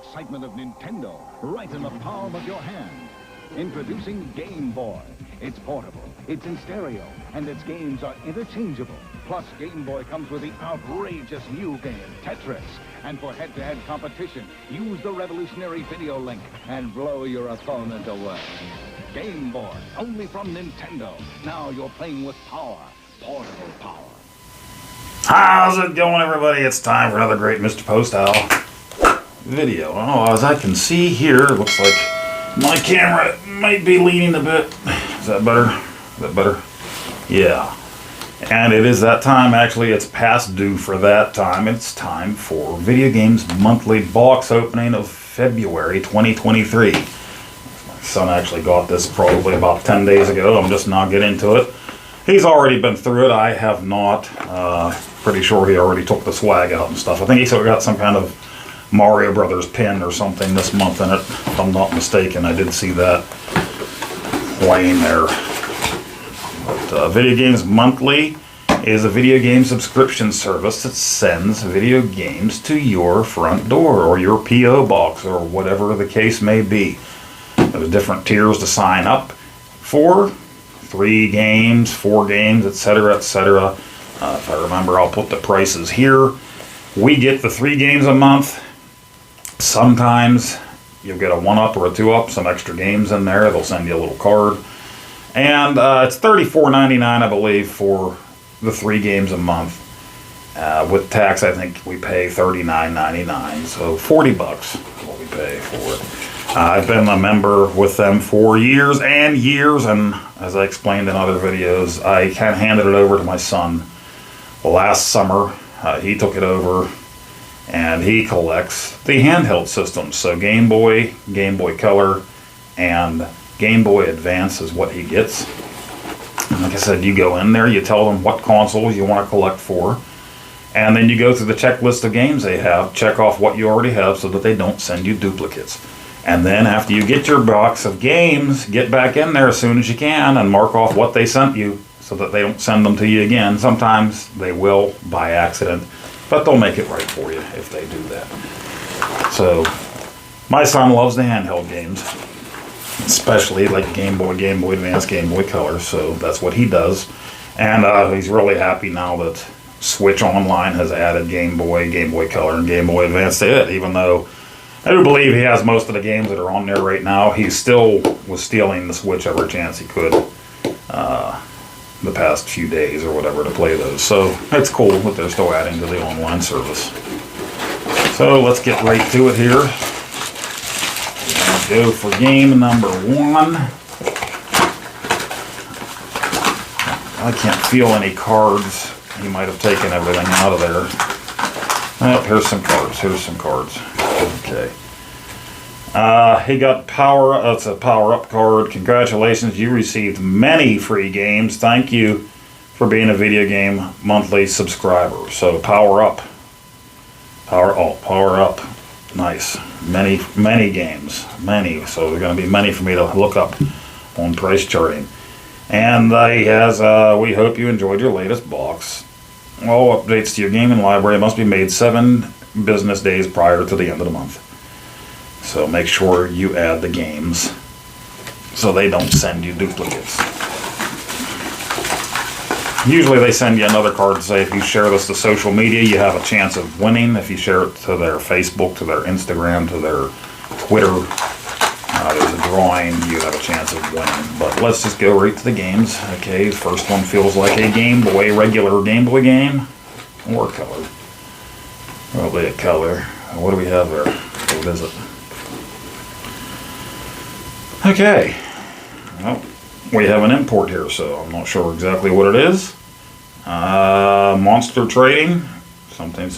excitement of Nintendo right in the palm of your hand. Introducing Game Boy. It's portable, it's in stereo, and its games are interchangeable. Plus, Game Boy comes with the outrageous new game, Tetris. And for head-to-head competition, use the revolutionary video link and blow your opponent away. Game Boy, only from Nintendo. Now you're playing with power, portable power. How's it going, everybody? It's time for another great Mr. Poestyle video. Oh, as I can see here, it looks like my camera might be leaning a bit. Is that better? Is that better? Yeah. And it is that time. Actually, it's past due for that time. It's time for Video Games Monthly box opening of February 2023. My son actually got this probably about 10 days ago. I'm just now getting to it. He's already been through it. I have not. Pretty sure he already took the swag out and stuff. I think he still got some kind of Mario Brothers pin or something this month in it, if I'm not mistaken. I did see that laying there. But Video Games Monthly is a video game subscription service that sends video games to your front door or your P.O. box or whatever the case may be. There's different tiers to sign up for. 3 games, 4 games, etc., etc. If I remember, I'll put the prices here. We get the 3 games a month. Sometimes you'll get a 1-up or a 2-up, some extra games in there. They'll send you a little card. And it's $34.99, I believe, for the 3 games a month. With tax, I think we pay $39.99. So $40 is what we pay for it. I've been a member with them for years and years, and as I explained in other videos, I kind of handed it over to my son last summer. He took it over, and he collects the handheld systems. So Game Boy, Game Boy Color, and Game Boy Advance is what he gets. And like I said, you go in there, you tell them what consoles you want to collect for, and then you go through the checklist of games they have, check off what you already have so that they don't send you duplicates. And then after you get your box of games, get back in there as soon as you can and mark off what they sent you so that they don't send them to you again. Sometimes they will by accident, but they'll make it right for you if they do that. So my son loves the handheld games, especially like Game Boy, Game Boy Advance, Game Boy Color, so that's what he does. And he's really happy now that Switch Online has added Game Boy, Game Boy Color, and Game Boy Advance to it, even though I do believe he has most of the games that are on there right now. He still was stealing the Switch every chance he could the past few days or whatever to play those. So it's cool that they're still adding to the online service. So let's get right to it here. Go for game number 1. I can't feel any cards. He might have taken everything out of there. Oh, here's some cards. Here's some cards. Okay. He got power. It's a power-up card. Congratulations, you received many free games. Thank you for being a Video Game Monthly subscriber. So power up. Power up. Nice. Many games. Many. So there's going to be many for me to look up on price charting. And he has, we hope you enjoyed your latest box. All updates to your gaming library must be made 7 business days prior to the end of the month. So make sure you add the games so they don't send you duplicates. Usually they send you another card to say if you share this to social media, you have a chance of winning. If you share it to their Facebook, to their Instagram, to their Twitter, there's a drawing, you have a chance of winning. But let's just go right to the games. Okay, the first one feels like a Game Boy, regular Game Boy game, or color. Probably a color. What do we have there? What is it? Okay. Well, we have an import here, so I'm not sure exactly what it is. Monster Trading. Something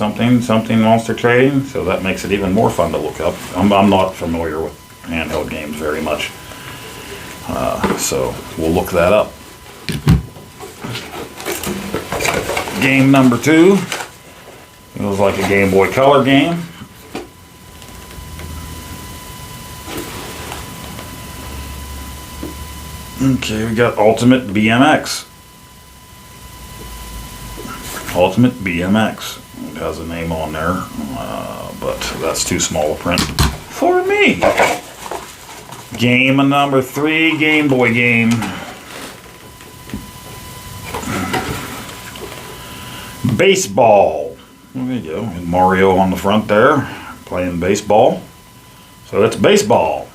Monster Trading. So that makes it even more fun to look up. I'm not familiar with handheld games very much. So we'll look that up. Game number 2. It was like a Game Boy Color game. Okay, we got Ultimate BMX. Ultimate BMX. It has a name on there, but that's too small a print. for me. Game number 3, Game Boy game. Baseball. There you go. And Mario on the front there, playing baseball. So it's baseball.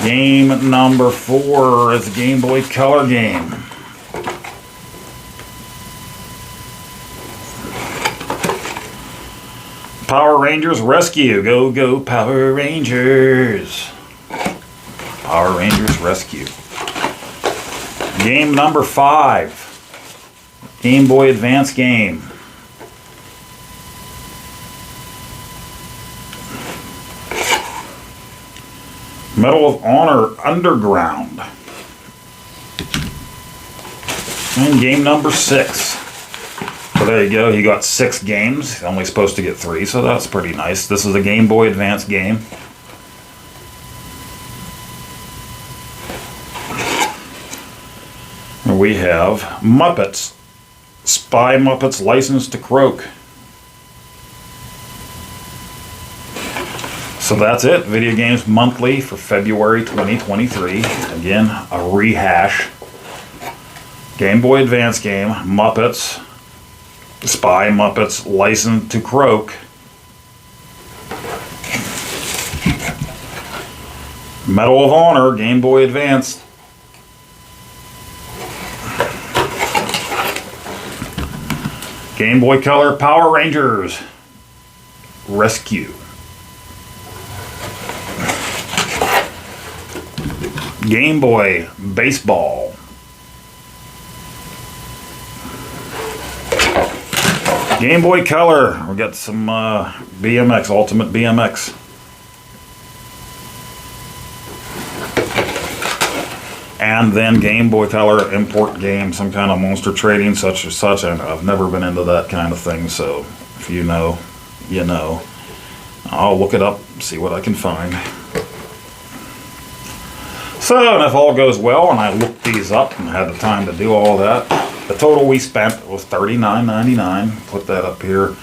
Game number 4 is a Game Boy Color game. Power Rangers Rescue. Go, go, Power Rangers. Power Rangers Rescue. Game number 5. Game Boy Advance game. Medal of Honor Underground. And game number 6. So there you go. He got 6 games. He's only supposed to get 3, so that's pretty nice. This is a Game Boy Advance game. And we have Muppets. Spy Muppets License to Croak. So that's it. Video Games Monthly for February 2023. Again, a rehash. Game Boy Advance game, Muppets. Spy Muppets License to Croak. Medal of Honor, Game Boy Advance. Game Boy Color Power Rangers Rescue. Game Boy Baseball. Game Boy Color. We got some BMX, Ultimate BMX. And then Game Boy Color import game, some kind of monster trading, such or such. And I've never been into that kind of thing, so if you know, you know. I'll look it up, see what I can find. So, and if all goes well, and I looked these up and had the time to do all that, the total we spent was $39.99. Put that up here.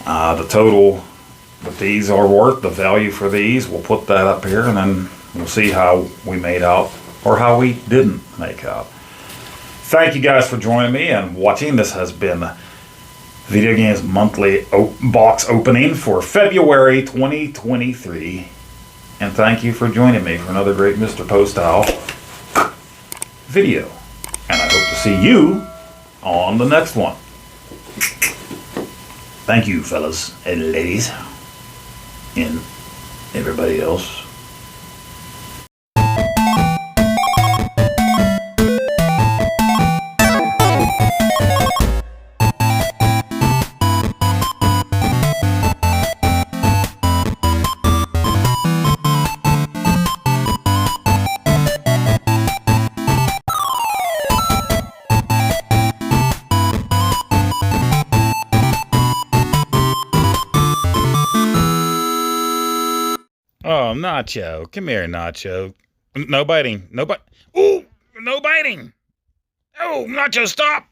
The total that these are worth, the value for these, we'll put that up here, and then we'll see how we made out or how we didn't make out. Thank you guys for joining me and watching. This has been Video Games Monthly box opening for February 2023. And thank you for joining me for another great Mr. Poestyle video. And I hope to see you on the next one. Thank you, fellas and ladies, and everybody else. Oh, Nacho. Come here, Nacho. No biting. No bite. Ooh, no biting. Oh, Nacho, stop.